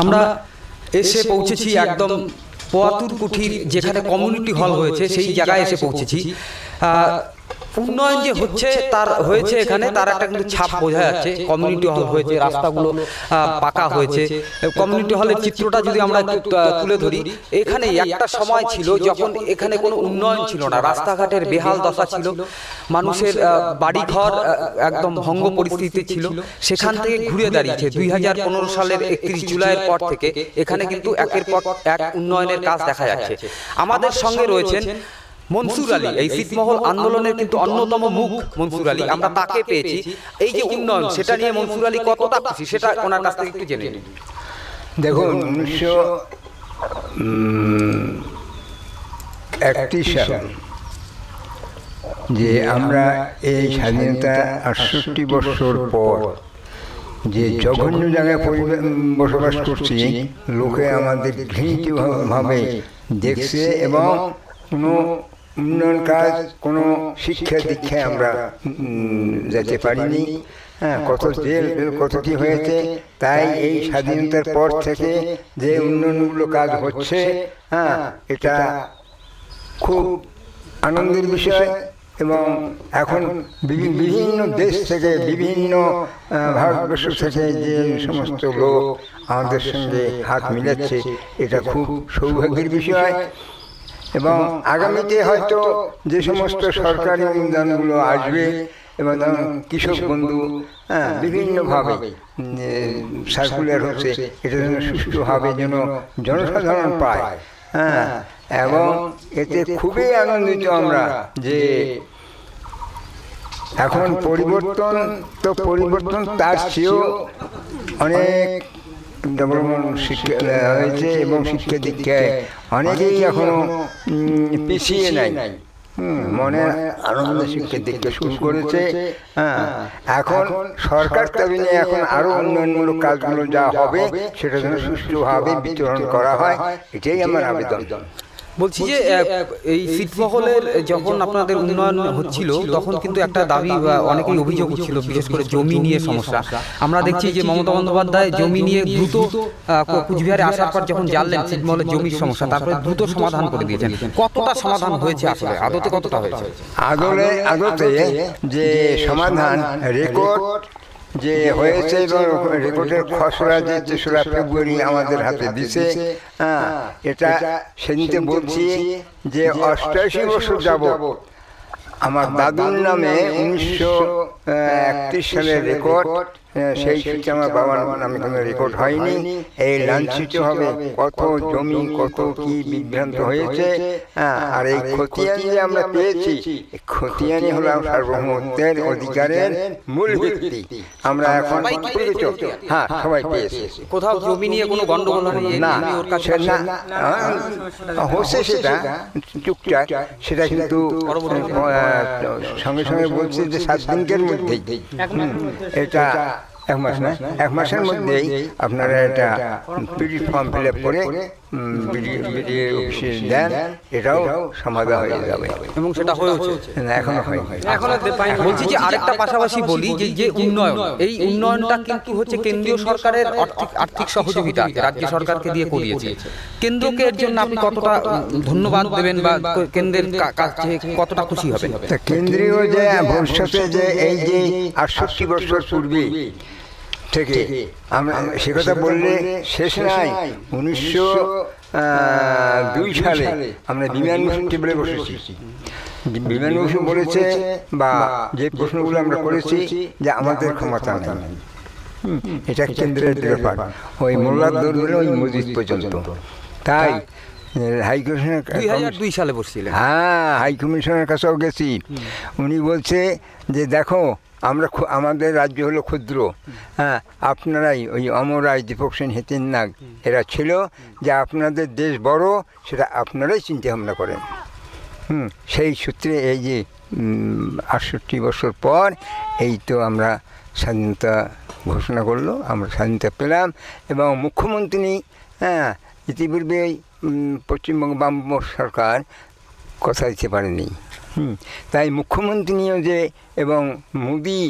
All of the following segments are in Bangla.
আমরা এসে পৌঁছেছি একদম পোয়াতুর কুঠির যেখানে কমিউনিটি হল হয়েছে সেই জায়গায় এসে পৌঁছেছি। উন্নয়ন যে হচ্ছে তার হয়েছে এখানে তার একটা কিন্তু ছাপ বোঝা যাচ্ছে। কমিউনিটি হল হয়েছে, রাস্তাগুলো পাকা হয়েছে। কমিউনিটি হলের চিত্রটা যদি আমরা একটু তুলে ধরি, এখানে একটা সময় ছিল যখন এখানে কোনো উন্নয়ন ছিল না, রাস্তাঘাটের বেহাল দশা ছিল, মানুষের বাড়িঘর একদম ভঙ্গ পরিস্থিতি ছিল। সেখান থেকে ঘুরে দাঁড়িয়েছে 2015 সালের 31 জুলাইয়ের পর থেকে এখানে কিন্তু একের পর এক উন্নয়নের কাজ দেখা যাচ্ছে। আমাদের সঙ্গে রয়েছেন মনসুর আলী, এই ছিটমহল আন্দোলনের কিন্তু অন্যতম মুখ মনসুর আলী। আমরা তাকে পেয়েছি। এই যে উন্নয়ন সেটা নিয়ে মনসুর আলী কতটা খুশি সেটা ওনার কাছ থেকে একটু জেনে নিন। দেখুন, 1931 সাল যে আমরা এই স্বাধীনতা 68 বছর পর যে জঘন্য জায়গায় বসবাস করছি, লোকে আমাদের ঘৃণিতভাবে দেখছে এবং কোনো উন্নয়ন কাজ, কোনো শিক্ষা দীক্ষায় আমরা যেতে পারিনি। হ্যাঁ, কত জেল কত কি হয়েছে। তাই এই স্বাধীনতার পর থেকে যে উন্নয়নগুলো কাজ হচ্ছে, হ্যাঁ, এটা খুব আনন্দের বিষয়। এবং এখন বিভিন্ন দেশ থেকে, বিভিন্ন ভারতবর্ষ থেকে যে সমস্ত লোক আমাদের সঙ্গে হাত মিলাচ্ছে, এটা খুব সৌভাগ্যের বিষয়। এবং আগামীতে হয়তো যে সমস্ত সরকারি অনুদানগুলো আসবে এবং কৃষক বন্ধু বিভিন্নভাবে সার্কুলার হচ্ছে, এটা যেন সুষ্ঠুভাবে যেন জনসাধারণ পায়। হ্যাঁ, এবং এতে খুবই আনন্দিত আমরা যে এখন পরিবর্তন তার চেয়েও অনেক ডেভেলপমেন্ট শিক্ষা হয়েছে এবং শিক্ষা দীক্ষায় অনেকেই এখনো পিছিয়ে নাই। মনে আনন্দ শিক্ষা দীক্ষা শুরু করেছে। হ্যাঁ, এখন সরকার তবিনে এখন আরো উন্নয়নমূলক কাজগুলো যা হবে সেটা যেন সুষ্ঠুভাবে বিতরণ করা হয়, এটাই আমার আবেদন। বলছি যে এই ছিটমহলের যখন আপনাদের উন্নয়ন হচ্ছিল তখন কিন্তু একটা দাবি অনেকেই অভিযোগ হচ্ছিল, বিশেষ করে জমি নিয়ে সমস্যা। আমরা দেখছি যে মমতা বন্দ্যোপাধ্যায় জমি নিয়ে দ্রুত কুচবিহারে আসার পর যখন জানলেন ছিটমহলের জমির সমস্যা, তারপরে দ্রুত সমাধান করে দিয়েছেন। কতটা সমাধান হয়েছে আসলে, আদতে কতটা হয়েছে? আদতে যে সমাধান রেকর্ড যে হয়েছে এবং রেকর্ডের খসড়া যে 3রা ফেব্রুয়ারি আমাদের হাতে দিছে, হ্যাঁ, এটা সেদিনতে বলছি যে 88 বছর যাবত আমার দাদুর নামে 1931 সালের রেকর্ড, সেই সূত্রে আমার বাবার নামে কোনো রেকর্ড হয়নি। এই লাঞ্ছিত হবে কত জমি, কত কি বিভ্রান্ত হয়েছে। আর এই খতিয়ান যে আমরা পেয়েছি, খতিয়ানই হলো সার্বভৌমত্বের অধিকারের মূল ভিত্তি। আমরা এখন হ্যাঁ সবাই পেয়েছি, কোথাও জমি নিয়ে কোনো গন্ডগোল না হচ্ছে, সেটা টুকটাক, সেটা কিন্তু সঙ্গে সঙ্গে বলছি যে 7 দিনের মধ্যেই, এটা 1 মাস না, 1 মাসের মধ্যেই আপনারা এটা পিডি ফর্ম ফিল আপ করে বিডিও অফিসে দেন, এটাও সমাধান হয়ে যাবে। এবং সেটা হয়েছে এখনো হয়। বলছি যে আরেকটা পাশাপাশি বলি যে যে উন্নয়ন, এই উন্নয়নটা কিন্তু হচ্ছে কেন্দ্রীয় সরকারের আর্থিক সহযোগিতা রাজ্য সরকারকে দিয়ে করিয়েছে। কেন্দ্রকে এর জন্য আপনি কতটা ধন্যবাদ দেবেন বা কেন্দ্রের কাছে কতটা খুশি হবেন? কেন্দ্রীয় যে ভবিষ্যতে যে এই যে 68 বছর পূর্বে থেকে আমরা সে কথা বললে শেষ নাই। 1902 সালে আমরা বিমান বসু টেবিলে বসেছি। বিমান বসু বলেছে বা যে প্রশ্নগুলো আমরা করেছি যে আমাদের ক্ষমতা নেই, এটা কেন্দ্রের ব্যাপার, ওই মোল্লার দৌড় ওই মসজিদ পর্যন্ত। তাই হাইকমিশনের 2002 সালে বসছিলেন। হ্যাঁ, হাইকমিশনের কাছেও গেছি। উনি বলছে যে দেখো, আমাদের রাজ্য হলো ক্ষুদ্র, হ্যাঁ, আপনারাই ওই অমর রায়, দীপক সেন, হিতেন নাগ এরা ছিল, যে আপনাদের দেশ বড় সেটা আপনারাই চিন্তা ভাবনা করেন। সেই সূত্রে এই যে 68 বছর পর এই তো আমরা স্বাধীনতা ঘোষণা করলো, আমরা স্বাধীনতা পেলাম। এবং মুখ্যমন্ত্রী, হ্যাঁ, ইতিপূর্বে পশ্চিমবঙ্গ বাম সরকার কথা দিতে পারেনি। তাই মুখ্যমন্ত্রী নিয়েও যে এবং মোদি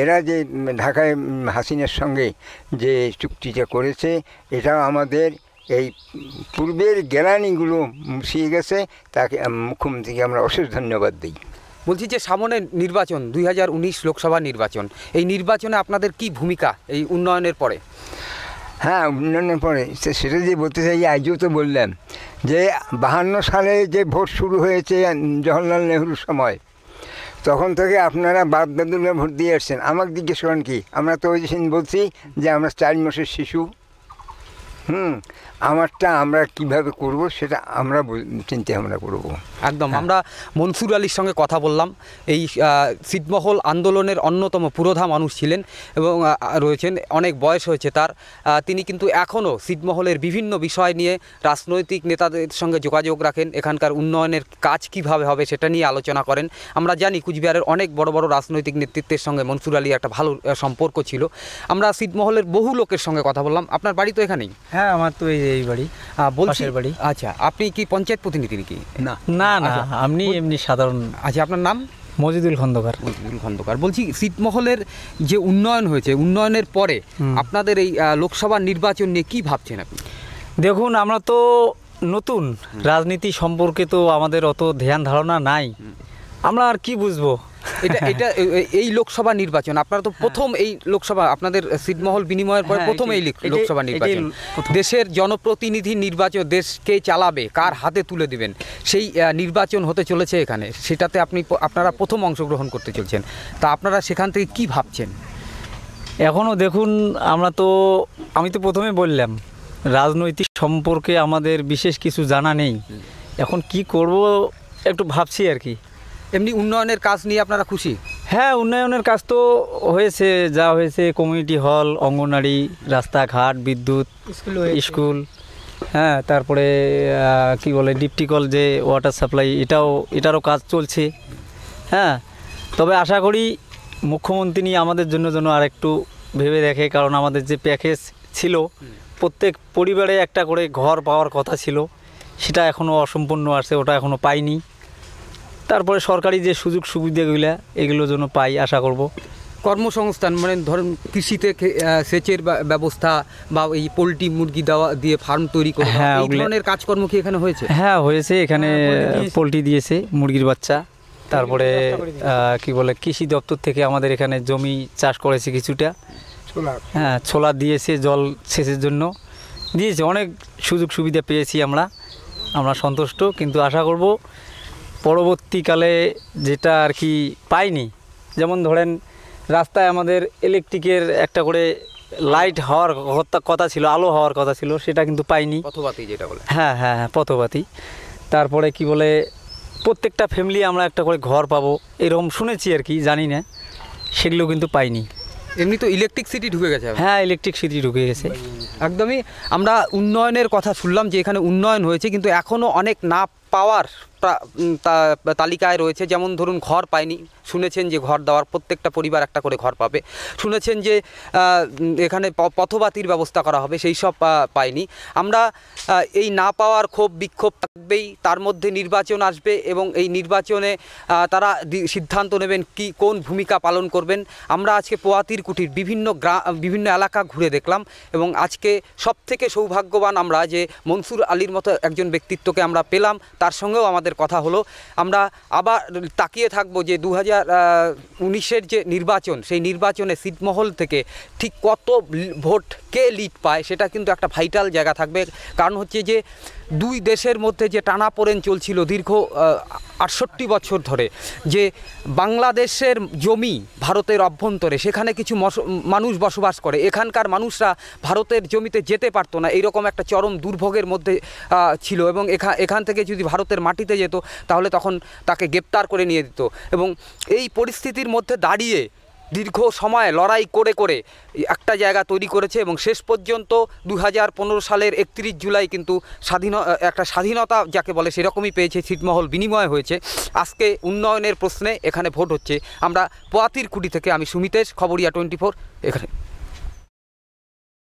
এরা যে ঢাকায় হাসিনার সঙ্গে যে চুক্তিটা করেছে, এটাও আমাদের এই পূর্বের গ্যালানিগুলো মুছিয়ে গেছে। তাকে মুখ্যমন্ত্রীকে আমরা অশেষ ধন্যবাদ দিই। বলছি যে সামনে নির্বাচন 2019 লোকসভা নির্বাচন, এই নির্বাচনে আপনাদের কি ভূমিকা এই উন্নয়নের পরে? হ্যাঁ, উন্নয়নের পরে সেটা যে বলতে চাই, আজও তো বললাম যে 52 সালে যে ভোট শুরু হয়েছে জওহরলাল নেহরুর সময়, তখন থেকে আপনারা বাপ দাদুরা ভোট দিয়ে আসছেন। আমাকে জিজ্ঞেস করেন কি, আমরা তো ওই দিন বলছি যে আমরা 4 মাসের শিশু। আমারটা আমরা কিভাবে করব সেটা আমরা চিন্তা ভাবনা করব। একদম। আমরা মনসুর আলীর সঙ্গে কথা বললাম। এই ছিটমহল আন্দোলনের অন্যতম পুরোধা মানুষ ছিলেন এবং রয়েছেন, অনেক বয়স হয়েছে তার। তিনি কিন্তু এখনও ছিটমহলের বিভিন্ন বিষয় নিয়ে রাজনৈতিক নেতাদের সঙ্গে যোগাযোগ রাখেন, এখানকার উন্নয়নের কাজ কিভাবে হবে সেটা নিয়ে আলোচনা করেন। আমরা জানি কুচবিহারের অনেক বড় বড় রাজনৈতিক নেতৃত্বের সঙ্গে মনসুর আলীর একটা ভালো সম্পর্ক ছিল। আমরা ছিটমহলের বহু লোকের সঙ্গে কথা বললাম। আপনার বাড়ি তো এখানেই? হ্যাঁ, আমার তো এই বাড়ি, পাশের বাড়ি। আচ্ছা, আপনি কি পঞ্চায়েত প্রতিনিধি নাকি? না না না, আপনি এমনি সাধারণ। আচ্ছা, আপনার নাম? মজিদুল খন্দকার। মজিদুল খন্দকার। বলছি, ছিটমহলের যে উন্নয়ন হয়েছে, উন্নয়নের পরে আপনাদের এই লোকসভা নির্বাচন নিয়ে কি ভাবছেন আপনি? দেখুন, আমরা তো নতুন, রাজনীতি সম্পর্কে তো আমাদের অত ধ্যান ধারণা নাই, আমরা আর কি বুঝবো। এটা এই লোকসভা নির্বাচন আপনারা তো প্রথম, এই লোকসভা আপনাদের ছিটমহল বিনিময়ের পরে প্রথম এই লোকসভা নির্বাচন, দেশের জনপ্রতিনিধি নির্বাচন, দেশকে চালাবে, কার হাতে তুলে দিবেন, সেই নির্বাচন হতে চলেছে এখানে। সেটাতে আপনারা প্রথম অংশগ্রহণ করতে চলছেন। তা আপনারা সেখান থেকে কি ভাবছেন? এখনও দেখুন, আমি তো প্রথমে বললাম রাজনৈতিক সম্পর্কে আমাদের বিশেষ কিছু জানা নেই। এখন কি করব একটু ভাবছি আর কি। এমনি উন্নয়নের কাজ নিয়ে আপনারা খুশি? হ্যাঁ, উন্নয়নের কাজ তো হয়েছে, যা হয়েছে, কমিউনিটি হল, অঙ্গনওয়াড়ি, রাস্তাঘাট, বিদ্যুৎ, স্কুল, হ্যাঁ, তারপরে কি বলে ডিপটি কল যে ওয়াটার সাপ্লাই, এটারও কাজ চলছে। হ্যাঁ, তবে আশা করি মুখ্যমন্ত্রী আমাদের জন্য আরেকটু ভেবে দেখে, কারণ আমাদের যে প্যাকেজ ছিল, প্রত্যেক পরিবারে একটা করে ঘর পাওয়ার কথা ছিল, সেটা এখনও অসম্পূর্ণ আছে, ওটা এখনও পাইনি। তারপরে সরকারি যে সুযোগ সুবিধাগুলো, এগুলো যেন পাই আশা করব। কর্মসংস্থান, মানে ধরুন কৃষিতে সেচের ব্যবস্থা বা এই পোলট্রি মুরগি দিয়ে ফার্ম তৈরি করা, এই ধরনের কাজকর্ম কি এখানে হয়েছে? হ্যাঁ, হয়েছে। এখানে পোলট্রি দিয়েছে, মুরগির বাচ্চা। তারপরে কি বলে কৃষি দপ্তর থেকে আমাদের এখানে জমি চাষ করেছে কিছুটা, হ্যাঁ, ছোলা দিয়েছে, জল সেচের জন্য দিয়েছে। অনেক সুযোগ সুবিধা পেয়েছি আমরা সন্তুষ্ট। কিন্তু আশা করব পরবর্তীকালে যেটা আর কি পাইনি, যেমন ধরেন রাস্তায় আমাদের ইলেকট্রিকের একটা করে লাইট হওয়ার কথা ছিল, আলো হওয়ার কথা ছিল, সেটা কিন্তু পাইনি। পথবাতি যেটা বলে, হ্যাঁ হ্যাঁ হ্যাঁ, পথবাতি। তারপরে কি বলে প্রত্যেকটা ফ্যামিলি আমরা একটা করে ঘর পাবো, এরকম শুনেছি আর কি, জানি না, সেগুলো কিন্তু পাইনি। এমনি তো ইলেকট্রিসিটি ঢুকে গেছে। হ্যাঁ, ইলেকট্রিসিটি ঢুকে গেছে। একদমই। আমরা উন্নয়নের কথা শুনলাম যে এখানে উন্নয়ন হয়েছে, কিন্তু এখনও অনেক না পাওয়ার তালিকায় রয়েছে। যেমন ধরুন ঘর পায়নি, শুনেছেন যে ঘর দেওয়ার, প্রত্যেকটা পরিবার একটা করে ঘর পাবে। শুনেছেন যে এখানে পথবাতির ব্যবস্থা করা হবে, সেই সব পায়নি। আমরা এই না পাওয়ার ক্ষোভ বিক্ষোভ থাকবেই, তার মধ্যে নির্বাচন আসবে এবং এই নির্বাচনে তারা সিদ্ধান্ত নেবেন কোন ভূমিকা পালন করবেন। আমরা আজকে পোয়াতির কুটির বিভিন্ন এলাকা ঘুরে দেখলাম এবং আজকে সবথেকে সৌভাগ্যবান আমরা যে মনসুর আলীর মতো একজন ব্যক্তিত্বকে আমরা পেলাম, তার সঙ্গেও আমাদের কথা হলো। আমরা আবার তাকিয়ে থাকবো যে 2019-এর যে নির্বাচন, সেই নির্বাচনে ছিটমহল থেকে ঠিক কত ভোট কে লিড পায়, সেটা কিন্তু একটা ভাইটাল জায়গা থাকবে। কারণ হচ্ছে যে দুই দেশের মধ্যে যে টানাপোড়েন চলছিল দীর্ঘ 68 বছর ধরে, যে বাংলাদেশের জমি ভারতের অভ্যন্তরে, সেখানে কিছু মানুষ বসবাস করে, এখানকার মানুষরা ভারতের জমিতে যেতে পারতো না, এইরকম একটা চরম দুর্ভোগের মধ্যে ছিল। এবং এখান থেকে যদি ভারতের মাটিতে যেত তাহলে তখন তাকে গ্রেপ্তার করে নিয়ে দিত। এবং এই পরিস্থিতির মধ্যে দাঁড়িয়ে দীর্ঘ সময় লড়াই করে করে একটা জায়গা তৈরি করেছে এবং শেষ পর্যন্ত 2015 সালের 31 জুলাই কিন্তু একটা স্বাধীনতা যাকে বলে সেরকমই পেয়েছে, ছিটমহল বিনিময় হয়েছে। আজকে উন্নয়নের প্রশ্নে এখানে ভোট হচ্ছে। আমরা পোয়াতির কুটি থেকে, আমি সুমিতেশ, খবরিয়া 24 এখানে।